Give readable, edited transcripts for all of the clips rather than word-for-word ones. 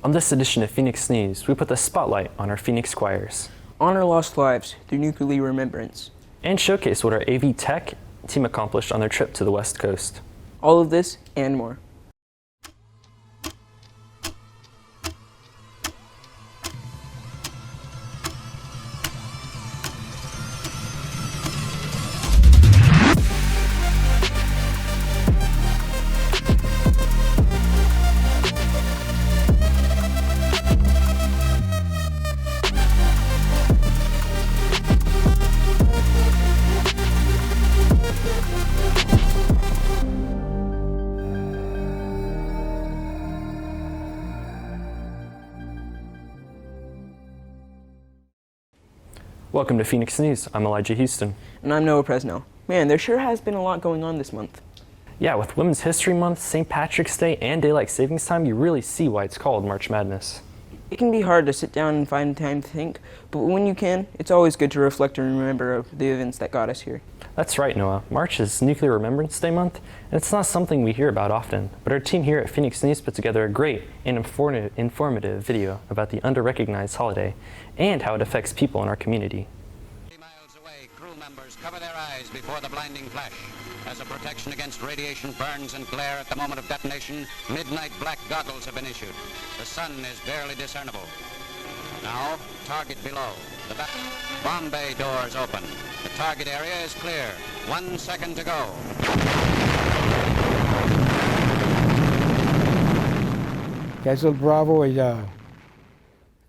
On this edition of Phoenix News, we put the spotlight on our Phoenix Squires, honor lost lives through nuclear remembrance, and showcase what our AV Tech team accomplished on their trip to the West Coast. All of this and more. Welcome to Phoenix News. I'm Elijah Houston. And I'm Noah Presnell. Man, there sure has been a lot going on this month. Yeah, with Women's History Month, St. Patrick's Day, and Daylight Savings Time, you really see why it's called March Madness. It can be hard to sit down and find time to think, but when you can, it's always good to reflect and remember the events that got us here. That's right, Noah. March is Nuclear Remembrance Day month, and it's not something we hear about often, but our team here at Phoenix News put together a great and informative video about the under-recognized holiday and how it affects people in our community. Miles away, crew members cover their eyes before the blinding flash. As a protection against radiation burns and glare at the moment of detonation, midnight black goggles have been issued. The sun is barely discernible. Now, target below. The bomb bay doors open. The target area is clear. 1 second to go. Castle Bravo is a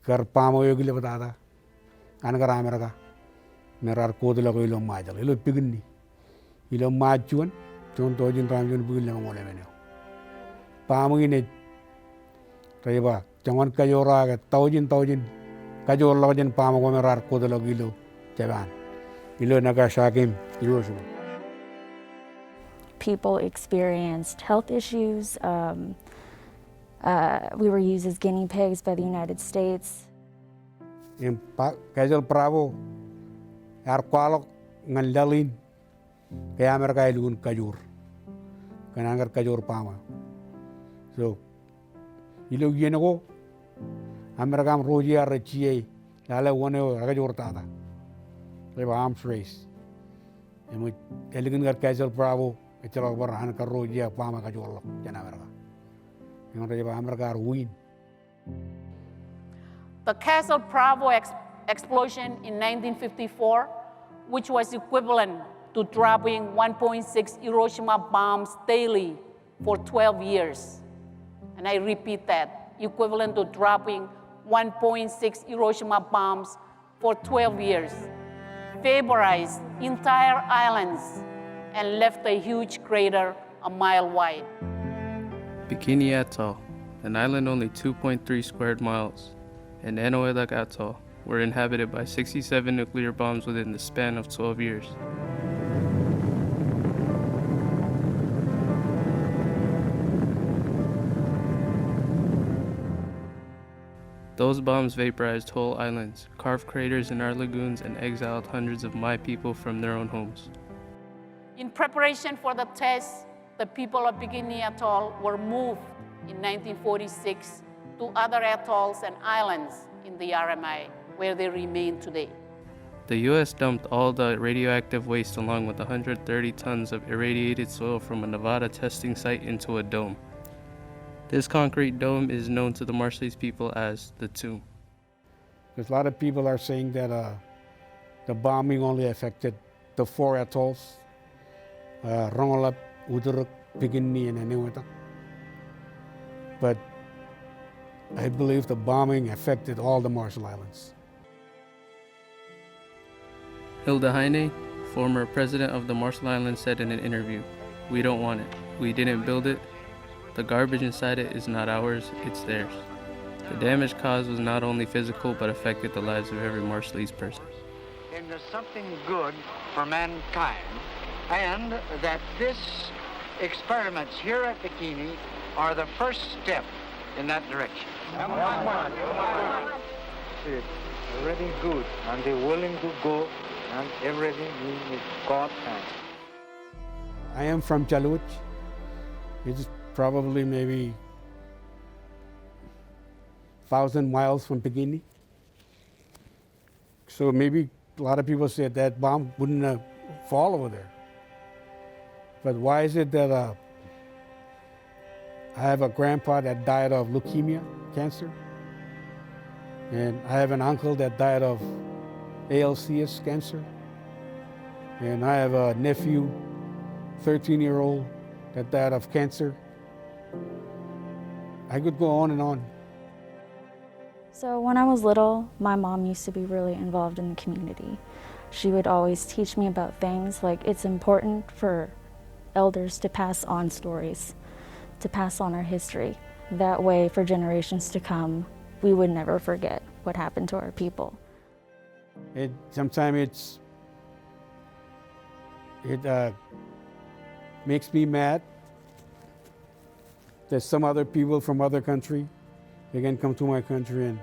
Karpamo Yogli Batada, Anagar America, Merar Kodula Ilo Majal, Ilo Pigni, Ilo Machuan, John Tojin Ramjan Bulam Avenue. Pamu in it, Reva, Jaman Kayora, Taujin, Kajor Logan Pamo Merar Kodula Gilo, Javan, Ilo Nagashakim, Hiroshima. People experienced health issues. We were used as guinea pigs by the United States. In Castle Bravo, Arqualo, Nandalin, America Ilun Kajur, Kanangar Kajur Pama. So, Ilu Yenago, Americam Rogia Rechie, Lala one Rajor Tata. They were arms race. And with Elegant Castle Bravo, it's over Hanaka Rogia Pama Kajor, Janamera. The Castle Bravo explosion in 1954, which was equivalent to dropping 1.6 Hiroshima bombs daily for 12 years. And I repeat that, equivalent to dropping 1.6 Hiroshima bombs for 12 years, vaporized entire islands and left a huge crater a mile wide. Bikini Atoll, an island only 2.3 square miles, and Enoedak Atoll were inhabited by 67 nuclear bombs within the span of 12 years. Those bombs vaporized whole islands, carved craters in our lagoons, and exiled hundreds of my people from their own homes. In preparation for the test, the people of Bikini Atoll were moved in 1946 to other atolls and islands in the RMI, where they remain today. The U.S. dumped all the radioactive waste along with 130 tons of irradiated soil from a Nevada testing site into a dome. This concrete dome is known to the Marshallese people as the Tomb. Because a lot of people are saying that the bombing only affected the 4 atolls, Rongelap, Uduruk, Pigini, and Eniwata. But I believe the bombing affected all the Marshall Islands. Hilda Heine, former president of the Marshall Islands, said in an interview, "We don't want it. We didn't build it. The garbage inside it is not ours, it's theirs." The damage caused was not only physical, but affected the lives of every Marshallese person. And there's something good for mankind, and that this experiments here at Bikini are the first step in that direction. It's already good, and they're willing to go, and everything is God's hand. I am from Chaluch. It's probably maybe 1,000 miles from Bikini. So maybe a lot of people said that bomb wouldn't fall over there. But why is it that I have a grandpa that died of leukemia, cancer, and I have an uncle that died of ALCS, cancer, and I have a nephew, 13-year-old, that died of cancer. I could go on and on. So when I was little, my mom used to be really involved in the community. She would always teach me about things like it's important for elders to pass on stories, to pass on our history. That way, for generations to come, we would never forget what happened to our people. Sometimes it makes me mad that some other people from other country, they can come to my country and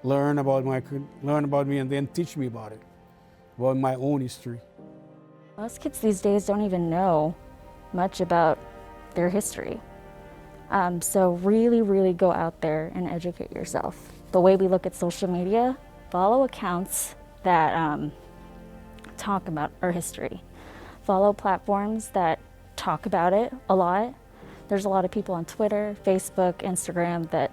learn about me and then teach me about it, about my own history. Most kids these days don't even know much about their history. So really go out there and educate yourself. The way we look at social media, follow accounts that talk about our history. Follow platforms that talk about it a lot. There's a lot of people on Twitter, Facebook, Instagram that,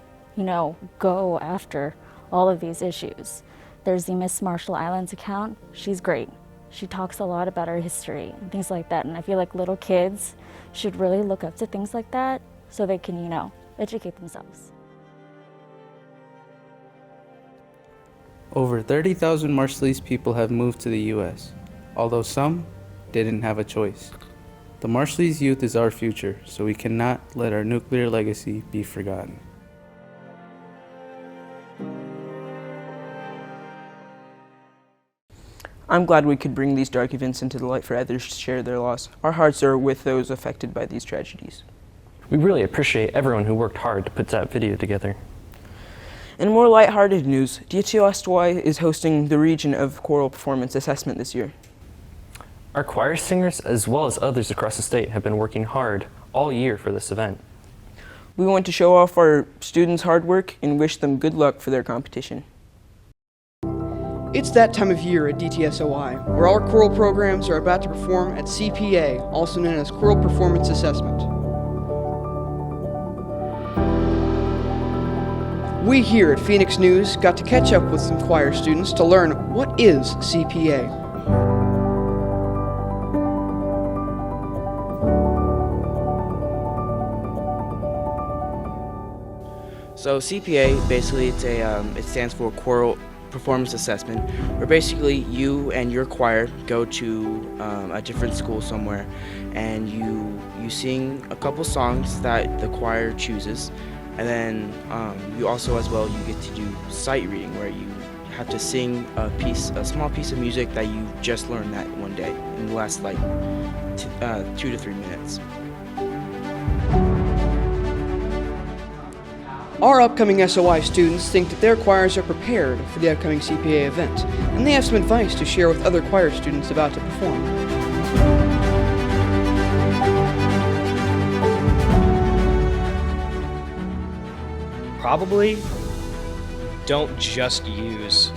go after all of these issues. There's the Miss Marshall Islands account. She's great. She talks a lot about our history and things like that. And I feel like little kids should really look up to things like that so they can, educate themselves. Over 30,000 Marshallese people have moved to the U.S., although some didn't have a choice. The Marshallese youth is our future, so we cannot let our nuclear legacy be forgotten. I'm glad we could bring these dark events into the light for others to share their loss. Our hearts are with those affected by these tragedies. We really appreciate everyone who worked hard to put that video together. In more lighthearted news, DTSY is hosting the region of choral performance assessment this year. Our choir singers, as well as others across the state, have been working hard all year for this event. We want to show off our students' hard work and wish them good luck for their competition. It's that time of year at DTSOI, where our choral programs are about to perform at CPA, also known as Choral Performance Assessment. We here at Phoenix News got to catch up with some choir students to learn what is CPA. So CPA, basically it stands for Choral Performance Assessment, where basically you and your choir go to a different school somewhere and you sing a couple songs that the choir chooses, and then you also as well you get to do sight reading, where you have to sing a small piece of music that you just learned that one day in the last 2 to 3 minutes. Our upcoming SOI students think that their choirs are prepared for the upcoming CPA event, and they have some advice to share with other choir students about to perform. Probably don't just use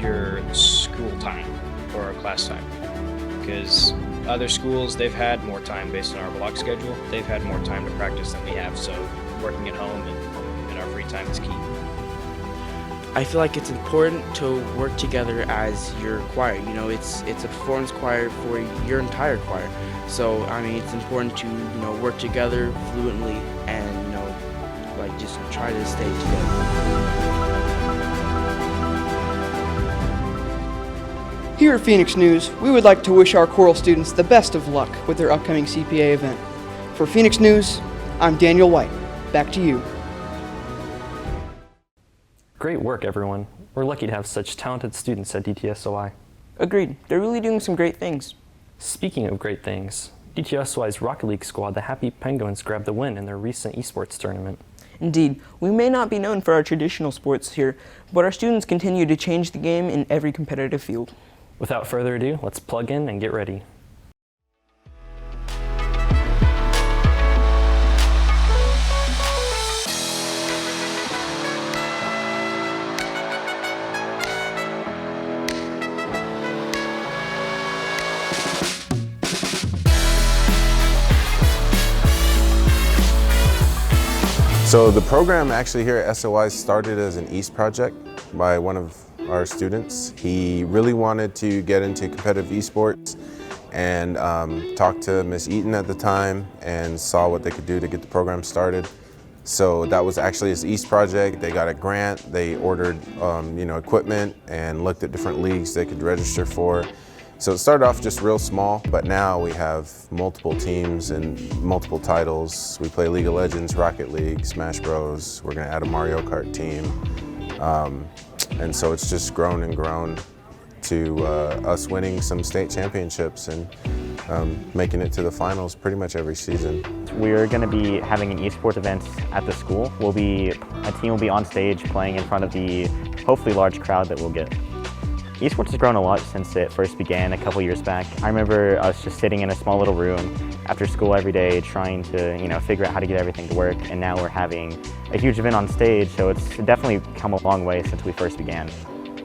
your school time or class time, because other schools, they've had more time based on our block schedule. They've had more time to practice than we have, so working at home and our free time is key. I feel like it's important to work together as your choir. It's a performance choir for your entire choir. So it's important to work together fluently and just try to stay together. Here at Phoenix News, we would like to wish our choral students the best of luck with their upcoming CPA event. For Phoenix News, I'm Daniel White. Back to you. Great work, everyone. We're lucky to have such talented students at DTSOI. Agreed. They're really doing some great things. Speaking of great things, DTSOI's Rocket League squad, the Happy Penguins, grabbed the win in their recent esports tournament. Indeed, we may not be known for our traditional sports here, but our students continue to change the game in every competitive field. Without further ado, let's plug in and get ready. So the program actually here at SOI started as an East project by one of our students. He really wanted to get into competitive esports and talked to Miss Eaton at the time and saw what they could do to get the program started. So that was actually his East project. They got a grant, they ordered equipment and looked at different leagues they could register for. So it started off just real small, but now we have multiple teams and multiple titles. We play League of Legends, Rocket League, Smash Bros. We're gonna add a Mario Kart team. And so it's just grown and grown to us winning some state championships and making it to the finals pretty much every season. We're going to be having an esports event at the school. A team will be on stage playing in front of the hopefully large crowd that we'll get. Esports has grown a lot since it first began a couple years back. I remember us just sitting in a small little room after school every day trying to figure out how to get everything to work, and now we're having a huge event on stage, so it's definitely come a long way since we first began.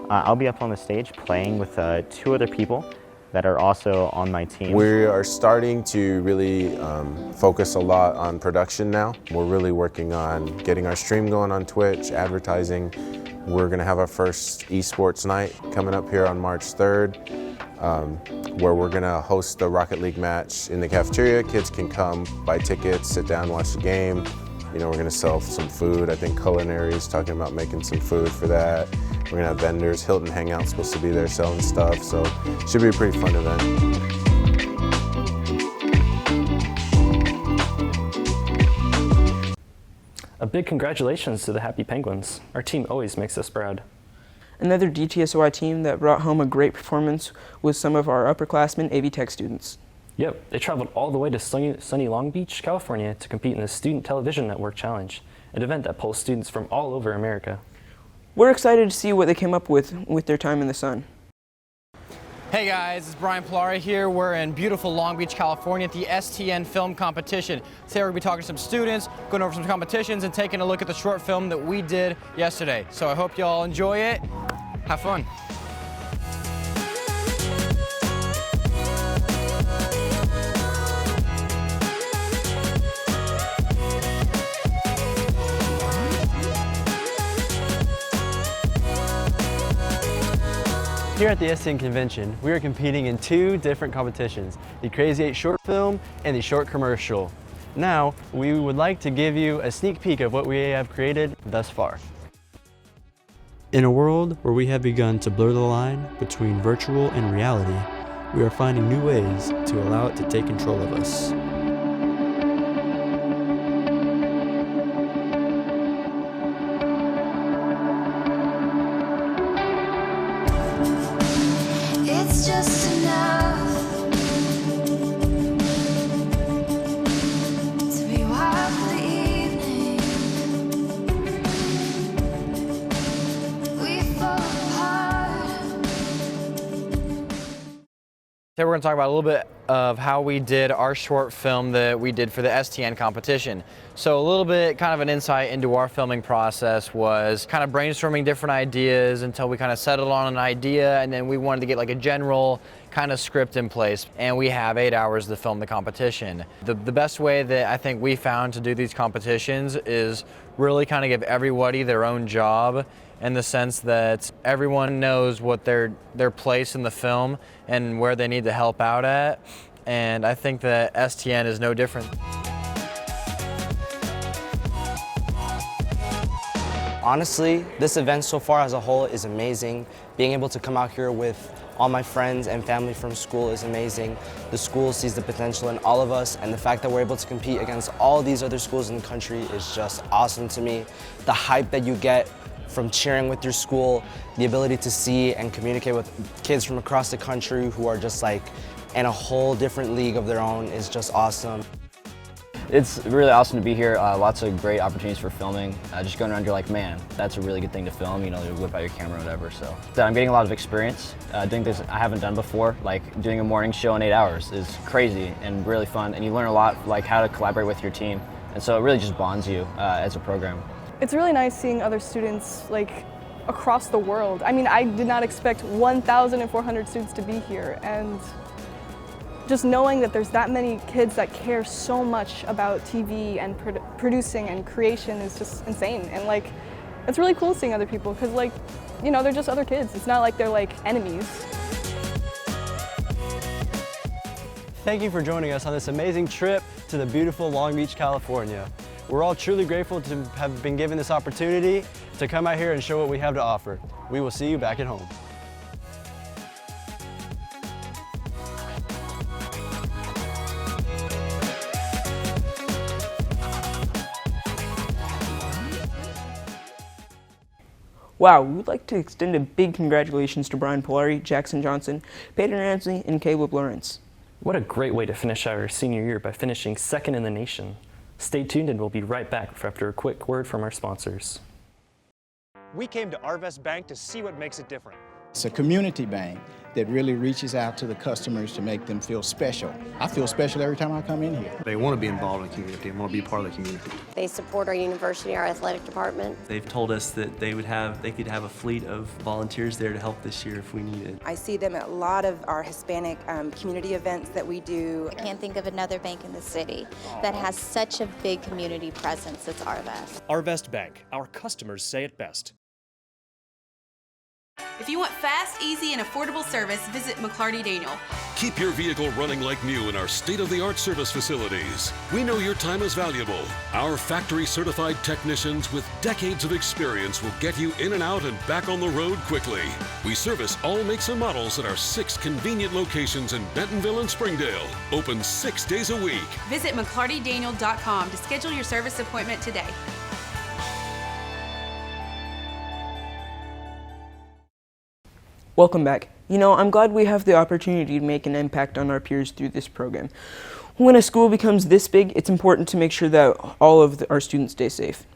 I'll be up on the stage playing with 2 other people that are also on my team. We are starting to really focus a lot on production now. We're really working on getting our stream going on Twitch, advertising. We're gonna have our first esports night coming up here on March 3rd, where we're gonna host a Rocket League match in the cafeteria. Kids can come, buy tickets, sit down, watch the game. We're gonna sell some food. I think Culinary is talking about making some food for that. We're gonna have vendors. Hilton Hangout's supposed to be there selling stuff, so it should be a pretty fun event. A big congratulations to the Happy Penguins. Our team always makes us proud. Another DTSOI team that brought home a great performance was some of our upperclassmen AV Tech students. Yep, they traveled all the way to sunny Long Beach, California to compete in the Student Television Network Challenge, an event that pulls students from all over America. We're excited to see what they came up with their time in the sun. Hey guys, it's Brian Polari here. We're in beautiful Long Beach, California at the STN Film Competition. Today we're going to be talking to some students, going over some competitions, and taking a look at the short film that we did yesterday. So I hope you all enjoy it. Have fun. Here at the STN Convention, we are competing in 2 different competitions, the Crazy 8 short film and the short commercial. Now, we would like to give you a sneak peek of what we have created thus far. In a world where we have begun to blur the line between virtual and reality, we are finding new ways to allow it to take control of us. It's just enough to be wild for the evening. We fall apart. Today we're going to talk about a little bit of how we did our short film that we did for the STN competition. So a little bit kind of an insight into our filming process was kind of brainstorming different ideas until we kind of settled on an idea, and then we wanted to get like a general kind of script in place, and we have 8 hours to film the competition. The best way that I think we found to do these competitions is really kind of give everybody their own job, in the sense that everyone knows what their place in the film and where they need to help out at, and I think that STN is no different. Honestly, this event so far as a whole is amazing. Being able to come out here with all my friends and family from school is amazing. The school sees the potential in all of us, and the fact that we're able to compete against all these other schools in the country is just awesome to me. The hype that you get from cheering with your school, the ability to see and communicate with kids from across the country who are just like in a whole different league of their own is just awesome. It's really awesome to be here. Lots of great opportunities for filming. Just going around, you're like, man, that's a really good thing to film. You whip out your camera or whatever. So I'm getting a lot of experience doing things I haven't done before. Like doing a morning show in 8 hours is crazy and really fun. And you learn a lot, like how to collaborate with your team. And so it really just bonds you as a program. It's really nice seeing other students like across the world. I mean, I did not expect 1,400 students to be here, and just knowing that there's that many kids that care so much about TV and producing and creation is just insane. And like, it's really cool seeing other people because like, you know, they're just other kids. It's not like they're like enemies. Thank you for joining us on this amazing trip to the beautiful Long Beach, California. We're all truly grateful to have been given this opportunity to come out here and show what we have to offer. We will see you back at home. Wow, we would like to extend a big congratulations to Brian Polari, Jackson Johnson, Peyton Ramsey, and Caleb Lawrence. What a great way to finish our senior year by finishing second in the nation. Stay tuned and we'll be right back after a quick word from our sponsors. We came to Arvest Bank to see what makes it different. It's a community bank that really reaches out to the customers to make them feel special. I feel special every time I come in here. They want to be involved in the community and want to be part of the community. They support our university, our athletic department. They've told us that they could have a fleet of volunteers there to help this year if we needed. I see them at a lot of our Hispanic community events that we do. I can't think of another bank in the city that has such a big community presence as Arvest. Arvest Bank, our customers say it best. If you want fast, easy, and affordable service, visit McClarty Daniel. Keep your vehicle running like new in our state-of-the-art service facilities. We know your time is valuable. Our factory-certified technicians with decades of experience will get you in and out and back on the road quickly. We service all makes and models at our 6 convenient locations in Bentonville and Springdale. Open 6 days a week. Visit McClartyDaniel.com to schedule your service appointment today. Welcome back. You know, I'm glad we have the opportunity to make an impact on our peers through this program. When a school becomes this big, it's important to make sure that all of our students stay safe.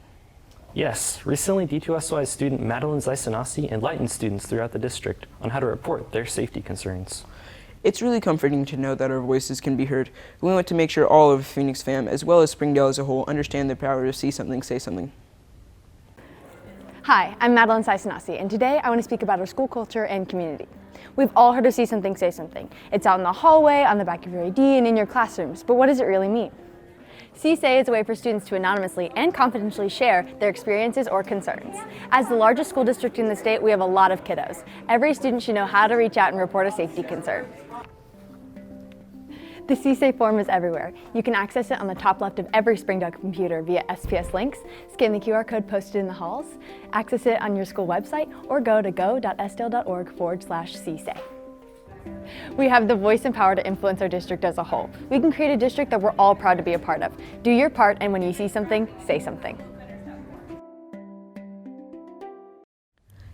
Yes, recently D2SY student Madeline Zaisanasi enlightened students throughout the district on how to report their safety concerns. It's really comforting to know that our voices can be heard. We want to make sure all of Phoenix fam, as well as Springdale as a whole, understand the power to see something, say something. Hi, I'm Madeline Saisanasi, and today I want to speak about our school culture and community. We've all heard of See Something, Say Something. It's out in the hallway, on the back of your ID, and in your classrooms, but what does it really mean? See Say is a way for students to anonymously and confidentially share their experiences or concerns. As the largest school district in the state, we have a lot of kiddos. Every student should know how to reach out and report a safety concern. The CSAY form is everywhere. You can access it on the top left of every Springdale computer via SPS links, scan the QR code posted in the halls, access it on your school website, or go to go.sdale.org/CSAY. We have the voice and power to influence our district as a whole. We can create a district that we're all proud to be a part of. Do your part, and when you see something, say something.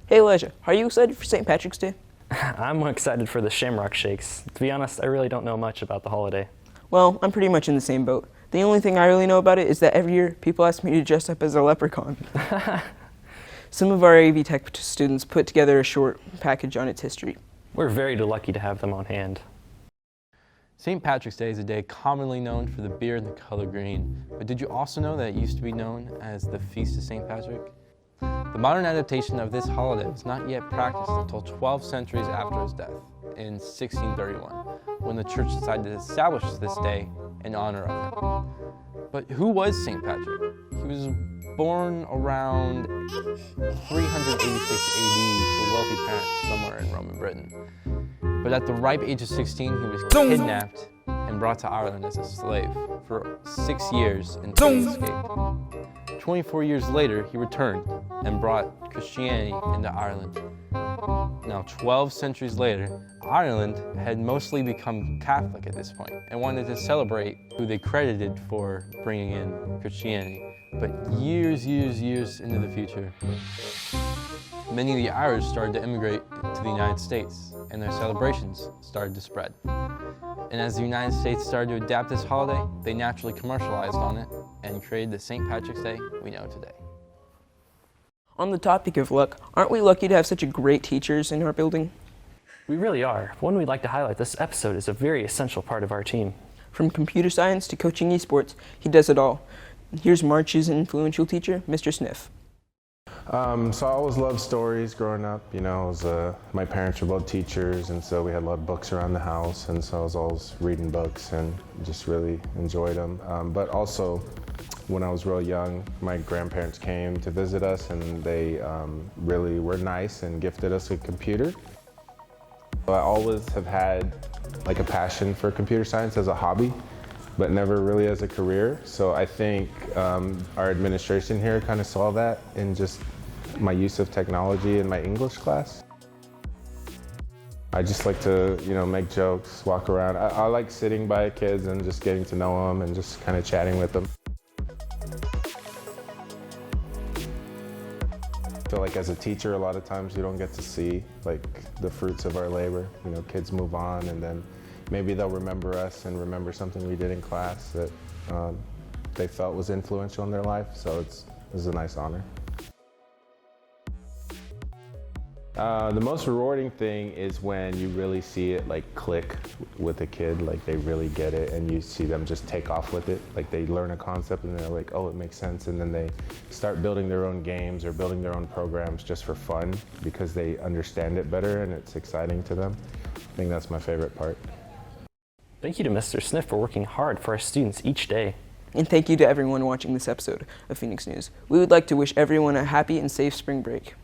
Hey Elijah, are you excited for St. Patrick's Day? I'm excited for the Shamrock Shakes. To be honest, I really don't know much about the holiday. Well, I'm pretty much in the same boat. The only thing I really know about it is that every year people ask me to dress up as a leprechaun. Some of our AV Tech students put together a short package on its history. We're very lucky to have them on hand. St. Patrick's Day is a day commonly known for the beer and the color green. But did you also know that it used to be known as the Feast of St. Patrick? The modern adaptation of this holiday was not yet practiced until 12 centuries after his death, in 1631, when the church decided to establish this day in honor of him. But who was St. Patrick? He was born around 386 AD to wealthy parents somewhere in Roman Britain. But at the ripe age of 16, he was kidnapped and brought to Ireland as a slave for 6 years until he escaped. 24 years later, he returned and brought Christianity into Ireland. Now, 12 centuries later, Ireland had mostly become Catholic at this point and wanted to celebrate who they credited for bringing in Christianity. But years into the future, many of the Irish started to immigrate to the United States, and their celebrations started to spread. And as the United States started to adapt this holiday, they naturally commercialized on it and created the St. Patrick's Day we know today. On the topic of luck, aren't we lucky to have such great teachers in our building? We really are. One we'd like to highlight this episode is a very essential part of our team. From computer science to coaching esports, he does it all. Here's March's influential teacher, Mr. Sniff. So I always loved stories growing up. You know, my parents were both teachers, and so we had a lot of books around the house, and so I was always reading books and just really enjoyed them. But also, when I was real young, my grandparents came to visit us, and they really were nice and gifted us a computer. I always have had like a passion for computer science as a hobby, but never really as a career. So I think our administration here kind of saw that in just my use of technology in my English class. I just like to, you know, make jokes, walk around. I like sitting by kids and just getting to know them and just kind of chatting with them. I feel like as a teacher, a lot of times you don't get to see like the fruits of our labor. You know, kids move on, and then maybe they'll remember us and remember something we did in class that they felt was influential in their life. So it's a nice honor. The most rewarding thing is when you really see it like click with a kid, like they really get it, and you see them just take off with it. Like they learn a concept and they're like, oh, it makes sense, and then they start building their own games or building their own programs just for fun because they understand it better and it's exciting to them. I think that's my favorite part. Thank you to Mr. Sniff for working hard for our students each day. And thank you to everyone watching this episode of Phoenix News. We would like to wish everyone a happy and safe spring break.